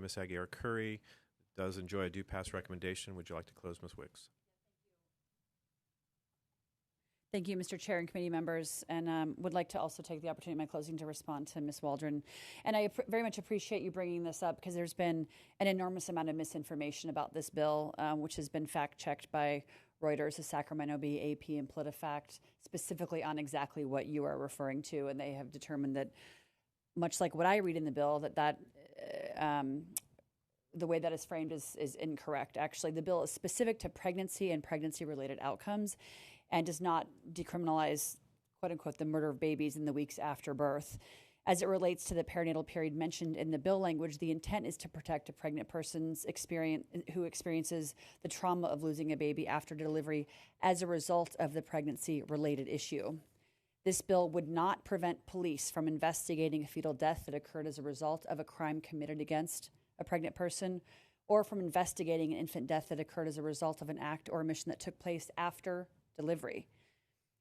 Ms. Aguirre-Curry. Does enjoy a due pass recommendation. Would you like to close, Ms. Wicks? Thank you, Mr. Chair and committee members, and would like to also take the opportunity in my closing to respond to Ms. Waldron. And I very much appreciate you bringing this up because there's been an enormous amount of misinformation about this bill, which has been fact-checked by Reuters, the Sacramento Bee, AP, and PolitiFact, specifically on exactly what you are referring to. And they have determined that, much like what I read in the bill, that the way that is framed is incorrect. Actually, the bill is specific to pregnancy and pregnancy-related outcomes and does not decriminalize, quote-unquote, the murder of babies in the weeks after birth. As it relates to the perinatal period mentioned in the bill language, the intent is to protect a pregnant person's who experiences the trauma of losing a baby after delivery as a result of the pregnancy-related issue. This bill would not prevent police from investigating a fetal death that occurred as a result of a crime committed against a pregnant person, or from investigating an infant death that occurred as a result of an act or omission that took place after delivery.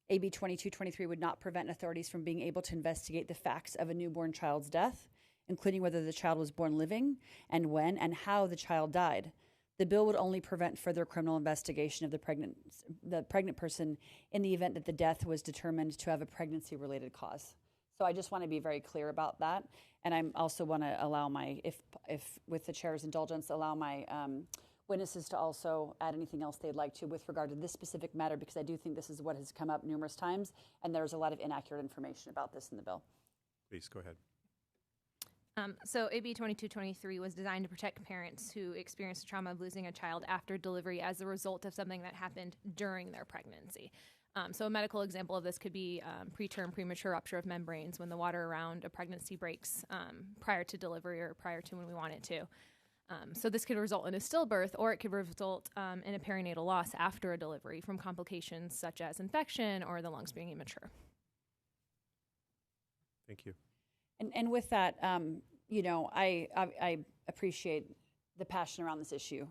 AB 2223 would not prevent authorities from being able to investigate the facts of a newborn child's death, including whether the child was born living and when and how the child died. The bill would only prevent further criminal investigation of the pregnant person in the event that the death was determined to have a pregnancy-related cause. So I just want to be very clear about that. And I also want to allow if with the chair's indulgence, allow my witnesses to also add anything else they'd like to with regard to this specific matter, because I do think this is what has come up numerous times, and there's a lot of inaccurate information about this in the bill. Please go ahead. So AB 2223 was designed to protect parents who experience the trauma of losing a child after delivery as a result of something that happened during their pregnancy. So a medical example of this could be preterm premature rupture of membranes, when the water around a pregnancy breaks prior to delivery or prior to when we want it to. So this could result in a stillbirth, or it could result in a perinatal loss after a delivery from complications such as infection or the lungs being immature. Thank you. And with that, I appreciate the passion around this issue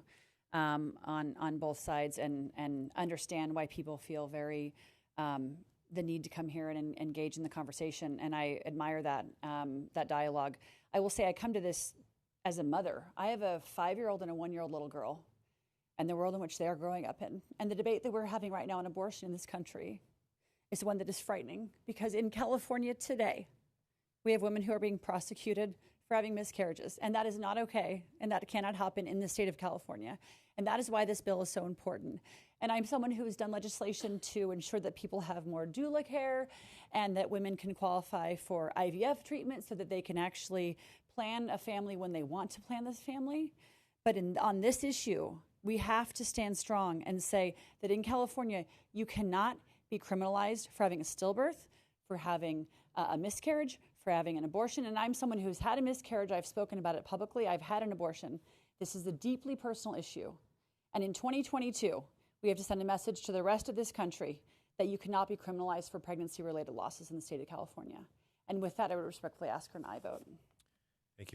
on both sides, and understand why people feel very the need to come here and engage in the conversation. And I admire that dialogue. I will say I come to this as a mother. I have a 5-year-old and a 1-year-old little girl, and the world in which they are growing up in. And the debate that we're having right now on abortion in this country is one that is frightening, because in California today, we have women who are being prosecuted for having miscarriages, and that is not okay, and that cannot happen in the state of California. And that is why this bill is so important. And I'm someone who has done legislation to ensure that people have more doula care, and that women can qualify for IVF treatment so that they can actually plan a family when they want to plan this family. But on this issue, we have to stand strong and say that in California, you cannot be criminalized for having a stillbirth, for having a miscarriage, for having an abortion. And I'm someone who's had a miscarriage. I've spoken about it publicly. I've had an abortion. This is a deeply personal issue. And in 2022, we have to send a message to the rest of this country that you cannot be criminalized for pregnancy-related losses in the state of California. And with that, I would respectfully ask for an aye vote.